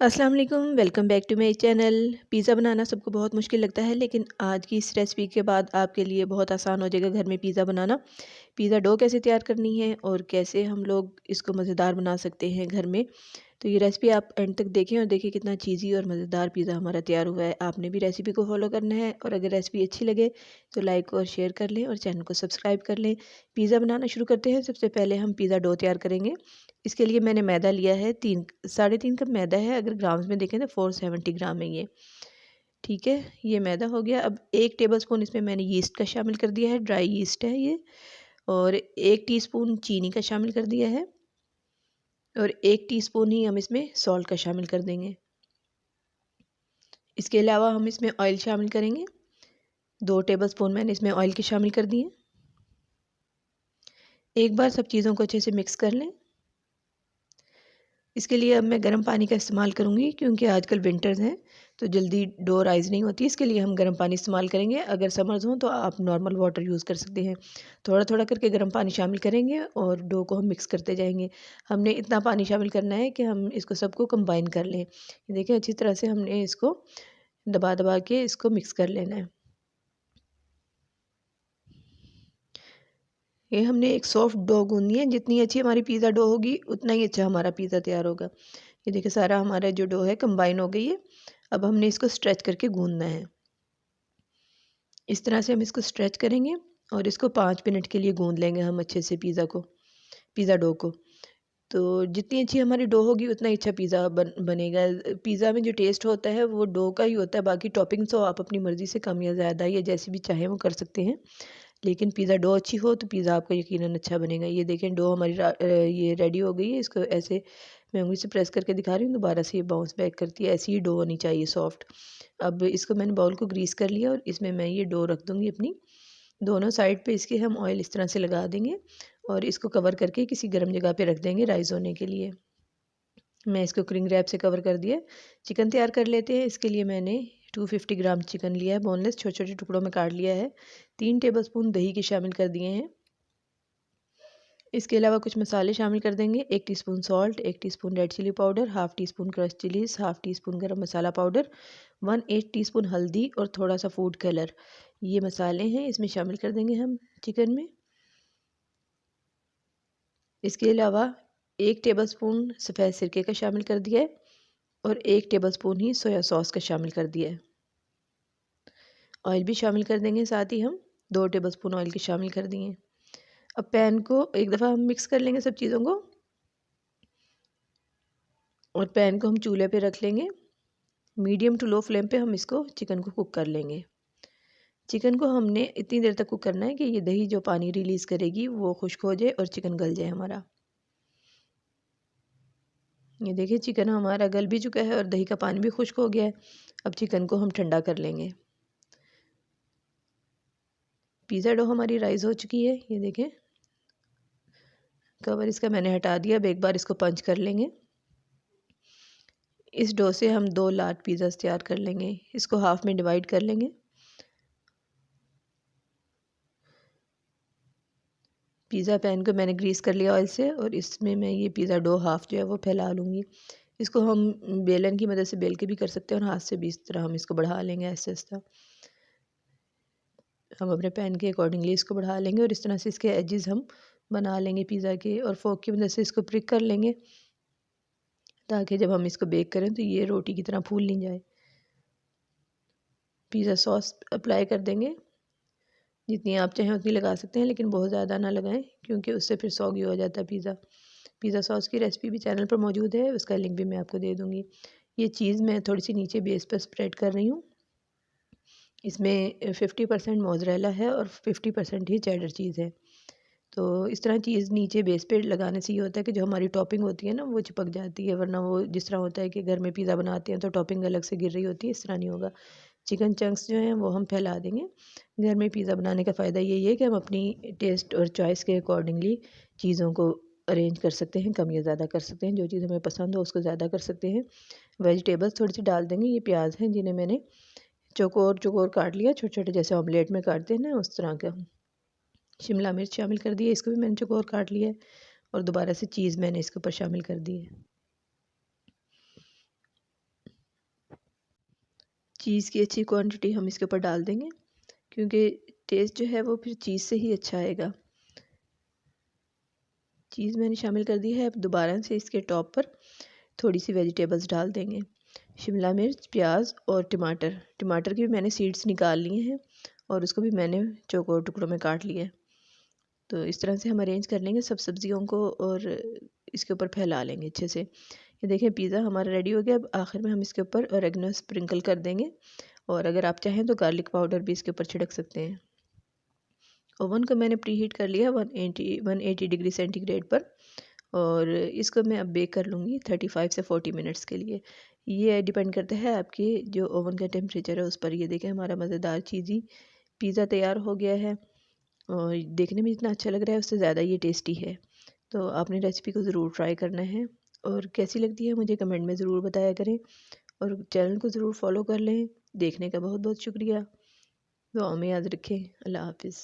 अस्सलाम वालेकुम, welcome back to my channel. Pizza बनाना सबको बहुत मुश्किल लगता है, लेकिन आज की इस रेसिपी के बाद आपके लिए बहुत आसान हो जाएगा घर में पिज़्ज़ा बनाना। पिज़्ज़ा डो कैसे तैयार करनी है और कैसे हम लोग इसको मज़ेदार बना सकते हैं घर में। तो ये रेसिपी आप एंड तक देखें और देखिए कितना चीज़ी और मज़ेदार पिज़्ज़ा हमारा तैयार हुआ है। आपने भी रेसिपी को फॉलो करना है और अगर रेसिपी अच्छी लगे तो लाइक और शेयर कर लें और चैनल को सब्सक्राइब कर लें। पिज़्ज़ा बनाना शुरू करते हैं। सबसे पहले हम पिज़्ज़ा डो तैयार करेंगे। इसके लिए मैंने मैदा लिया है 3 साढ़े 3 कप मैदा है। अगर ग्राम्स में देखें तो 470 ग्राम है ये। ठीक है, ये मैदा हो गया। अब 1 टेबल स्पून इसमें मैंने यीस्ट का शामिल कर दिया है, ड्राई यीस्ट है ये। और 1 टीस्पून चीनी का शामिल कर दिया है और 1 टीस्पून ही हम इसमें सॉल्ट का शामिल कर देंगे। इसके अलावा हम इसमें ऑयल शामिल करेंगे। 2 टेबल स्पून मैंने इसमें ऑयल के शामिल कर दिए। एक बार सब चीज़ों को अच्छे से मिक्स कर लें। इसके लिए अब मैं गर्म पानी का इस्तेमाल करूँगी, क्योंकि आजकल विंटर्स हैं तो जल्दी डो राइज़ नहीं होती। इसके लिए हम गर्म पानी इस्तेमाल करेंगे। अगर समर्स हों तो आप नॉर्मल वाटर यूज़ कर सकते हैं। थोड़ा थोड़ा करके गर्म पानी शामिल करेंगे और डो को हम मिक्स करते जाएंगे। हमने इतना पानी शामिल करना है कि हम इसको सबको कंबाइन कर लें। देखिए अच्छी तरह से हमने इसको दबा दबा के इसको मिक्स कर लेना है। ये हमने एक सॉफ्ट डो गूंदनी है। जितनी अच्छी हमारी पिज़्ज़ा डो होगी उतना ही अच्छा हमारा पिज़्ज़ा तैयार होगा। ये देखिए सारा हमारा जो डो है कंबाइन हो गई है। अब हमने इसको स्ट्रेच करके गूंदना है। इस तरह से हम इसको स्ट्रेच करेंगे और इसको 5 मिनट के लिए गूंद लेंगे हम अच्छे से पिज़्ज़ा डो को। तो जितनी अच्छी हमारी डो होगी उतना ही अच्छा पिज़्ज़ा बनेगा। पिज़्ज़ा में जो टेस्ट होता है वो डो का ही होता है। बाकी टॉपिंग्स तो आप अपनी मर्ज़ी से कम या ज़्यादा या जैसी भी चाहें वो कर सकते हैं। लेकिन पिज़्ज़ा डो अच्छी हो तो पिज़्ज़ा आपका यकीनन अच्छा बनेगा। ये देखें डो हमारी ये रेडी हो गई है। इसको ऐसे मैं उंगली से प्रेस करके दिखा रही हूँ, दोबारा से ये बाउंस बैक करती है। ऐसी ही डो होनी चाहिए सॉफ्ट। अब इसको मैंने बाउल को ग्रीस कर लिया और इसमें मैं ये डो रख दूँगी अपनी। दोनों साइड पे इसके हम ऑयल इस तरह से लगा देंगे और इसको कवर करके किसी गर्म जगह पे रख देंगे राइज़ होने के लिए। मैं इसको क्लिंग रैप से कवर कर दिया। चिकन तैयार कर लेते हैं। इसके लिए मैंने 250 ग्राम चिकन लिया है, बोनलेस, छोटे छोटे टुकड़ों में काट लिया है। 3 टेबल स्पून दही के शामिल कर दिए हैं। इसके अलावा कुछ मसाले शामिल कर देंगे। 1 teaspoon salt, 1 teaspoon red chilli powder, half teaspoon crush chillies, half teaspoon garam masala powder, 1/8 teaspoon हल्दी और थोड़ा सा फूड कलर। ये मसाले हैं, इसमें शामिल कर देंगे हम चिकन में। इसके अलावा 1 टेबल स्पून सफ़ेद सिरके का शामिल कर दिया है और 1 टेबल स्पून ही सोया सॉस का शामिल कर दिया है। ऑयल भी शामिल कर देंगे साथ ही हम। 2 टेबल स्पून ऑयल के शामिल कर दिए। अब पैन को एक दफ़ा हम मिक्स कर लेंगे सब चीज़ों को और पैन को हम चूल्हे पे रख लेंगे। मीडियम टू लो फ्लेम पे हम इसको चिकन को कुक कर लेंगे। चिकन को हमने इतनी देर तक कुक करना है कि ये दही जो पानी रिलीज़ करेगी वो खुश्क हो जाए और चिकन गल जाए हमारा। ये देखिए चिकन हमारा गल भी चुका है और दही का पानी भी खुश्क हो गया है। अब चिकन को हम ठंडा कर लेंगे। पिज़्ज़ा डो हमारी राइज़ हो चुकी है। ये देखें कवर इसका मैंने हटा दिया। अब एक बार इसको पंच कर लेंगे। इस डो से हम 2 लार्ज पिज़्ज़ास तैयार कर लेंगे। इसको हाफ़ में डिवाइड कर लेंगे। पिज़्ज़ा पैन को मैंने ग्रीस कर लिया ऑयल से और इसमें मैं ये पिज़्ज़ा डो हाफ़ जो है वो फैला लूँगी। इसको हम बेलन की मदद से बेल के भी कर सकते हैं और हाथ से भी इस तरह हम इसको बढ़ा लेंगे आहिस्ता-आहिस्ता। हम अपने पैन के अकॉर्डिंगली इसको बढ़ा लेंगे और इस तरह से इसके एजेस हम बना लेंगे पिज़्ज़ा के और फोर्क की मदद से इसको प्रिक कर लेंगे, ताकि जब हम इसको बेक करें तो ये रोटी की तरह फूल नहीं जाए। पिज़्ज़ा सॉस अप्लाई कर देंगे। जितनी आप चाहें उतनी लगा सकते हैं, लेकिन बहुत ज़्यादा ना लगाएं क्योंकि उससे फिर सॉगी हो जाता है पिज़्ज़ा। पिज़्ज़ा सॉस की रेसिपी भी चैनल पर मौजूद है, उसका लिंक भी मैं आपको दे दूँगी। ये चीज़ मैं थोड़ी सी नीचे बेस पर स्प्रेड कर रही हूँ। इसमें 50% मोज़रेला है और 50% ही चेडर चीज़ है। तो इस तरह चीज़ नीचे बेस पे लगाने से ये होता है कि जो हमारी टॉपिंग होती है ना वो चिपक जाती है, वरना वो जिस तरह होता है कि घर में पिज़्ज़ा बनाते हैं तो टॉपिंग अलग से गिर रही होती है, इस तरह नहीं होगा। चिकन चंक्स जो हैं वो हम फैला देंगे। घर में पिज़्ज़ा बनाने का फ़ायदा यही है कि हम अपनी टेस्ट और चॉइस के अकॉर्डिंगली चीज़ों को अरेंज कर सकते हैं, कम या ज़्यादा कर सकते हैं। जो चीज़ हमें पसंद हो उसको ज़्यादा कर सकते हैं। वेजिटेबल्स थोड़ी सी डाल देंगे। ये प्याज हैं जिन्हें मैंने चौकोर चौकोर काट लिया, छोटे छोटे जैसे ऑमलेट में काटते हैं ना उस तरह का। शिमला मिर्च शामिल कर दी है, इसको भी मैंने चौकोर काट लिया है और दोबारा से चीज़ मैंने इसके ऊपर शामिल कर दी है। चीज़ की अच्छी क्वांटिटी हम इसके ऊपर डाल देंगे, क्योंकि टेस्ट जो है वो फिर चीज़ से ही अच्छा आएगा। चीज़ मैंने शामिल कर दी है। अब दोबारा से इसके टॉप पर थोड़ी सी वेजिटेबल्स डाल देंगे, शिमला मिर्च, प्याज और टमाटर। टमाटर की भी मैंने सीड्स निकाल लिए हैं और उसको भी मैंने चौकोर टुकड़ों में काट लिया है। तो इस तरह से हम अरेंज कर लेंगे सब सब्जियों को और इसके ऊपर फैला लेंगे अच्छे से। ये देखें पिज़्ज़ा हमारा रेडी हो गया। अब आखिर में हम इसके ऊपर ऑरेगनो स्प्रिंकल कर देंगे और अगर आप चाहें तो गार्लिक पाउडर भी इसके ऊपर छिड़क सकते हैं। ओवन को मैंने प्री हीट कर लिया 180 डिग्री सेंटीग्रेड पर, और इसको मैं अब बेक कर लूँगी 35 से 40 मिनट्स के लिए। ये डिपेंड करता है आपके जो ओवन का टेम्परेचर है उस पर। ये देखें हमारा मज़ेदार चीज़ी पिज़्ज़ा तैयार हो गया है और देखने में जितना अच्छा लग रहा है उससे ज़्यादा ये टेस्टी है। तो आपने रेसिपी को ज़रूर ट्राई करना है और कैसी लगती है मुझे कमेंट में ज़रूर बताया करें और चैनल को ज़रूर फॉलो कर लें। देखने का बहुत बहुत शुक्रिया। दुआ में याद रखें। अल्लाह हाफ़िज़।